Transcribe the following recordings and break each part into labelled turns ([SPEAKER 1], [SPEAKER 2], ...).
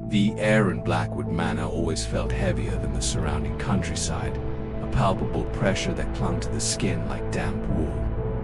[SPEAKER 1] The air in Blackwood Manor always felt heavier than the surrounding countryside, a palpable pressure that clung to the skin like damp wool.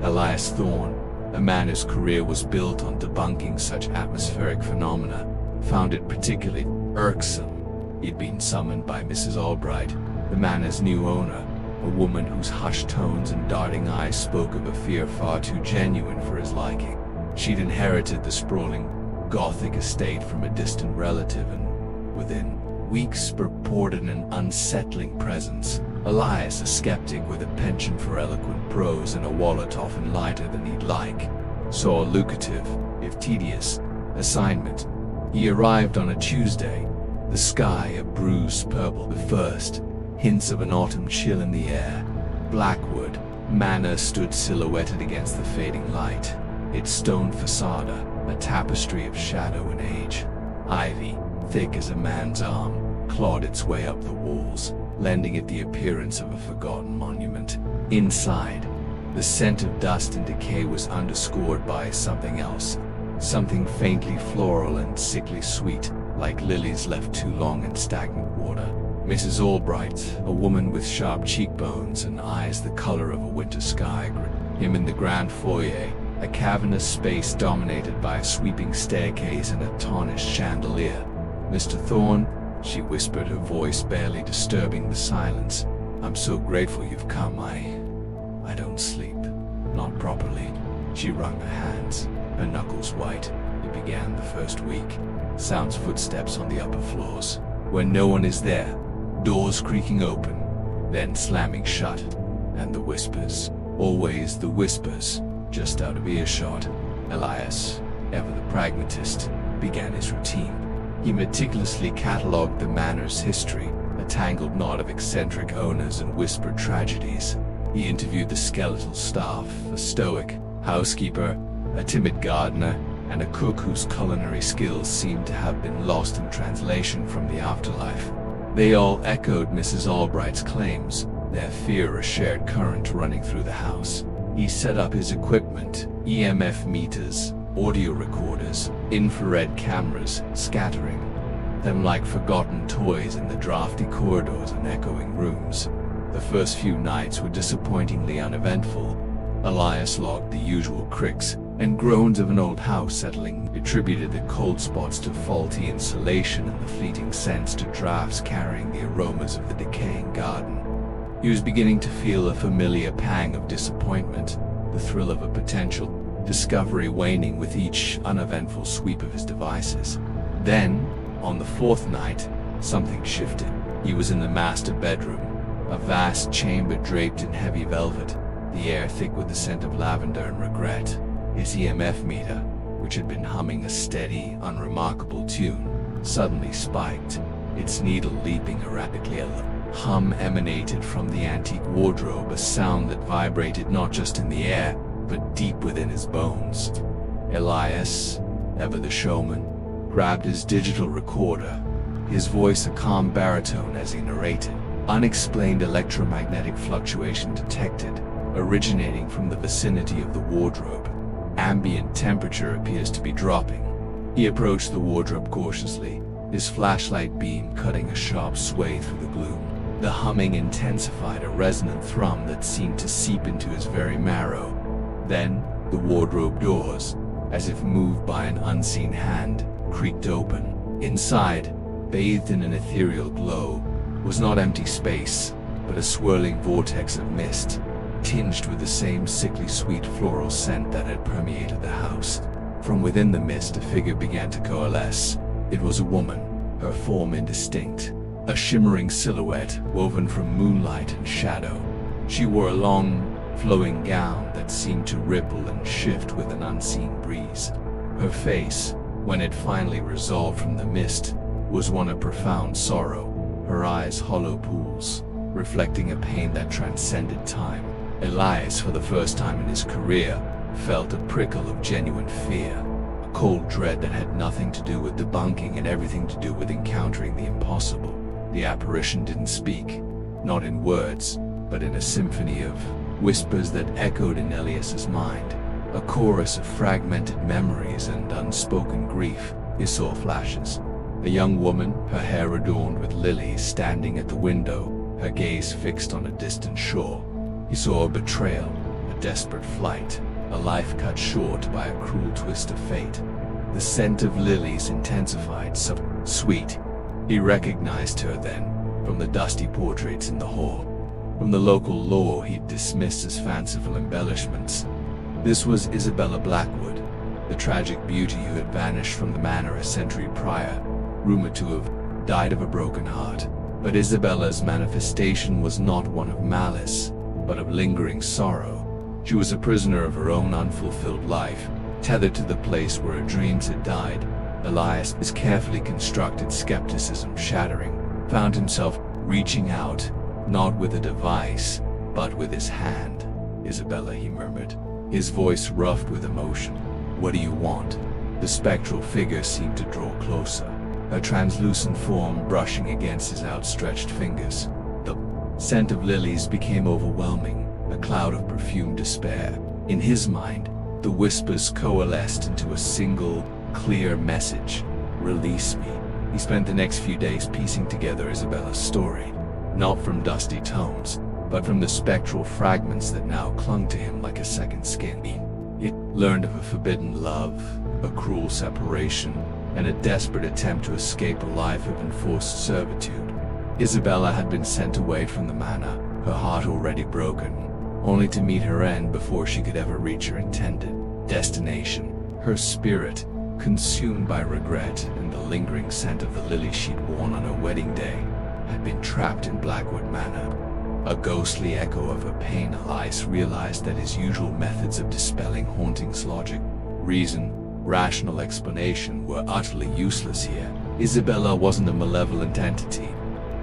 [SPEAKER 1] Elias Thorne, a man whose career was built on debunking such atmospheric phenomena, found it particularly irksome. He'd been summoned by Mrs. Albright, the manor's new owner, a woman whose hushed tones and darting eyes spoke of a fear far too genuine for his liking. She'd inherited the sprawling, Gothic estate from a distant relative and, within weeks, purported an unsettling presence. Elias, a skeptic with a penchant for eloquent prose and a wallet often lighter than he'd like, saw a lucrative, if tedious, assignment. He arrived on a Tuesday, the sky a bruised purple, the first hints of an autumn chill in the air. Blackwood Manor stood silhouetted against the fading light, its stone facade a tapestry of shadow and age. Ivy, thick as a man's arm, clawed its way up the walls, lending it the appearance of a forgotten monument. Inside, the scent of dust and decay was underscored by something else, something faintly floral and sickly sweet, like lilies left too long in stagnant water. Mrs. Albright, a woman with sharp cheekbones and eyes the color of a winter sky, greeted him in the grand foyer, a cavernous space dominated by a sweeping staircase and a tarnished chandelier. "Mr. Thorne," she whispered, her voice barely disturbing the silence, "I'm so grateful you've come. I don't sleep. Not properly." She wrung her hands, her knuckles white. It began the first week. Sounds footsteps on the upper floors. When no one is there, doors creaking open, then slamming shut, and the whispers. Always the whispers, just out of earshot. Elias, ever the pragmatist, began his routine. He meticulously catalogued the manor's history, a tangled knot of eccentric owners and whispered tragedies. He interviewed the skeletal staff, a stoic housekeeper, a timid gardener, and a cook whose culinary skills seemed to have been lost in translation from the afterlife. They all echoed Mrs. Albright's claims, their fear a shared current running through the house. He set up his equipment, EMF meters, audio recorders, infrared cameras, scattering them like forgotten toys in the drafty corridors and echoing rooms. The first few nights were disappointingly uneventful. Elias logged the usual creaks and groans of an old house settling, attributed the cold spots to faulty insulation and the fleeting scents to drafts carrying the aromas of the decaying garden. He was beginning to feel a familiar pang of disappointment, the thrill of a potential discovery waning with each uneventful sweep of his devices. Then, on the fourth night, something shifted. He was in the master bedroom, a vast chamber draped in heavy velvet, the air thick with the scent of lavender and regret. His EMF meter, which had been humming a steady, unremarkable tune, suddenly spiked, its needle leaping erratically. A hum emanated from the antique wardrobe, a sound that vibrated not just in the air, but deep within his bones. Elias, ever the showman, grabbed his digital recorder, his voice a calm baritone as he narrated. Unexplained electromagnetic fluctuation detected, originating from the vicinity of the wardrobe. Ambient temperature appears to be dropping. He approached the wardrobe cautiously, his flashlight beam cutting a sharp sway through the gloom. The humming intensified, a resonant thrum that seemed to seep into his very marrow. Then, the wardrobe doors, as if moved by an unseen hand, creaked open. Inside, bathed in an ethereal glow, was not empty space, but a swirling vortex of mist, tinged with the same sickly sweet floral scent that had permeated the house. From within the mist, a figure began to coalesce. It was a woman, her form indistinct, a shimmering silhouette woven from moonlight and shadow. She wore a long, flowing gown that seemed to ripple and shift with an unseen breeze. Her face, when it finally resolved from the mist, was one of profound sorrow, her eyes hollow pools, reflecting a pain that transcended time. Elias, for the first time in his career, felt a prickle of genuine fear, a cold dread that had nothing to do with debunking and everything to do with encountering the impossible. The apparition didn't speak, not in words, but in a symphony of whispers that echoed in Elias's mind, a chorus of fragmented memories and unspoken grief. He saw flashes, A young woman, her hair adorned with lilies, standing at the window, her gaze fixed on a distant shore. He saw a betrayal, a desperate flight, a life cut short by a cruel twist of fate. The scent of lilies intensified, sweet. He recognized her then, from the dusty portraits in the hall. From the local lore he'd dismissed as fanciful embellishments. This was Isabella Blackwood, the tragic beauty who had vanished from the manor a century prior, rumored to have died of a broken heart. But Isabella's manifestation was not one of malice, but of lingering sorrow. She was a prisoner of her own unfulfilled life, tethered to the place where her dreams had died. Elias, his carefully constructed skepticism shattering, found himself reaching out, not with a device, but with his hand. "Isabella," he murmured, his voice roughed with emotion. "What do you want?" The spectral figure seemed to draw closer, her translucent form brushing against his outstretched fingers. The scent of lilies became overwhelming, a cloud of perfumed despair. In his mind, the whispers coalesced into a single, clear message: "Release me." He spent the next few days piecing together Isabella's story, not from dusty tomes, but from the spectral fragments that now clung to him like a second skin. He learned of a forbidden love, a cruel separation, and a desperate attempt to escape a life of enforced servitude. Isabella had been sent away from the manor, her heart already broken, only to meet her end before she could ever reach her intended destination. Her spirit, consumed by regret and the lingering scent of the lilies she'd worn on her wedding day, had been trapped in Blackwood Manor. A ghostly echo of her pain. Elias realized that his usual methods of dispelling hauntings, logic, reason, rational explanation, were utterly useless here. Isabella wasn't a malevolent entity.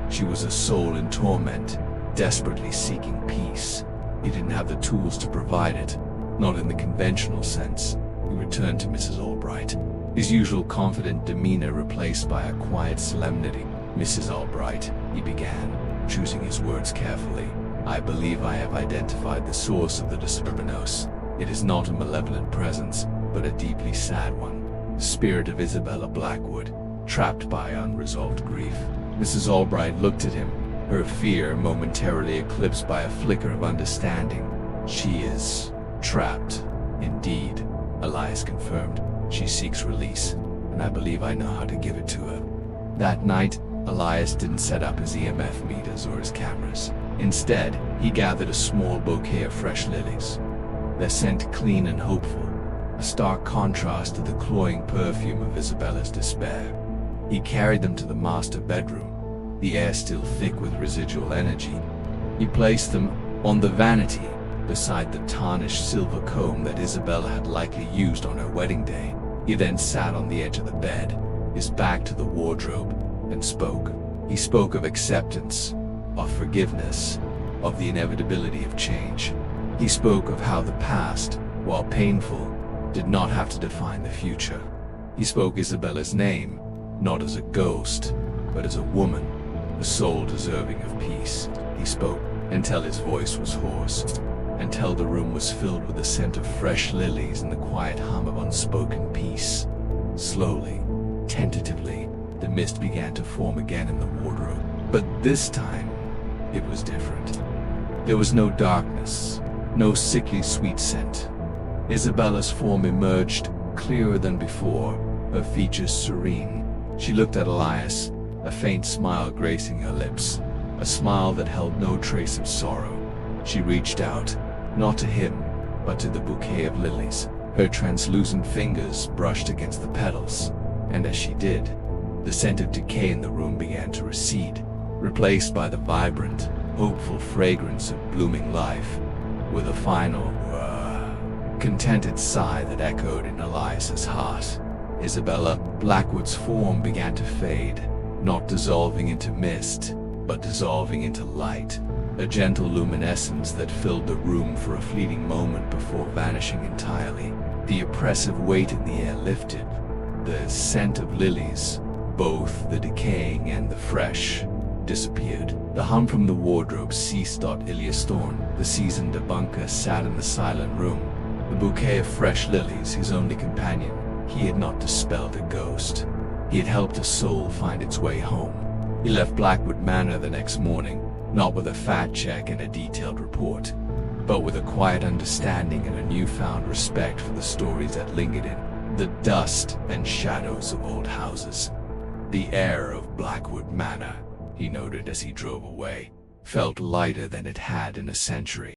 [SPEAKER 1] She was a soul in torment, desperately seeking peace. He didn't have the tools to provide it, not in the conventional sense. He returned to Mrs. Albright, his usual confident demeanor replaced by a quiet solemnity. "Mrs. Albright," he began, choosing his words carefully, "I believe I have identified the source of the disturbance. It is not a malevolent presence, but a deeply sad one. The spirit of Isabella Blackwood, trapped by unresolved grief." Mrs. Albright looked at him, her fear momentarily eclipsed by a flicker of understanding. "She is trapped, indeed," Elias confirmed. "She seeks release, and I believe I know how to give it to her." That night, Elias didn't set up his EMF meters or his cameras. Instead, he gathered a small bouquet of fresh lilies, their scent clean and hopeful, a stark contrast to the cloying perfume of Isabella's despair. He carried them to the master bedroom, the air still thick with residual energy. He placed them on the vanity, beside the tarnished silver comb that Isabella had likely used on her wedding day. He then sat on the edge of the bed, his back to the wardrobe, and spoke. He spoke of acceptance, of forgiveness, of the inevitability of change. He spoke of how the past, while painful, did not have to define the future. He spoke Isabella's name, not as a ghost, but as a woman, a soul deserving of peace. He spoke until his voice was hoarse, until the room was filled with the scent of fresh lilies and the quiet hum of unspoken peace. Slowly, tentatively, the mist began to form again in the wardrobe. But this time, it was different. There was no darkness, no sickly sweet scent. Isabella's form emerged, clearer than before, her features serene. She looked at Elias, a faint smile gracing her lips, a smile that held no trace of sorrow. She reached out, not to him, but to the bouquet of lilies. Her translucent fingers brushed against the petals, and as she did, the scent of decay in the room began to recede, replaced by the vibrant, hopeful fragrance of blooming life, with a final, contented sigh that echoed in Elias's heart. Isabella Blackwood's form began to fade, not dissolving into mist, but dissolving into light, a gentle luminescence that filled the room for a fleeting moment before vanishing entirely. The oppressive weight in the air lifted, the scent of lilies, both the decaying and the fresh, disappeared. The hum from the wardrobe ceased. Elias Thorne, the seasoned debunker, sat in the silent room, the bouquet of fresh lilies his only companion. He had not dispelled a ghost. He had helped a soul find its way home. He left Blackwood Manor the next morning, not with a fact check and a detailed report, but with a quiet understanding and a newfound respect for the stories that lingered in the dust and shadows of old houses. The air of Blackwood Manor, he noted as he drove away, felt lighter than it had in a century.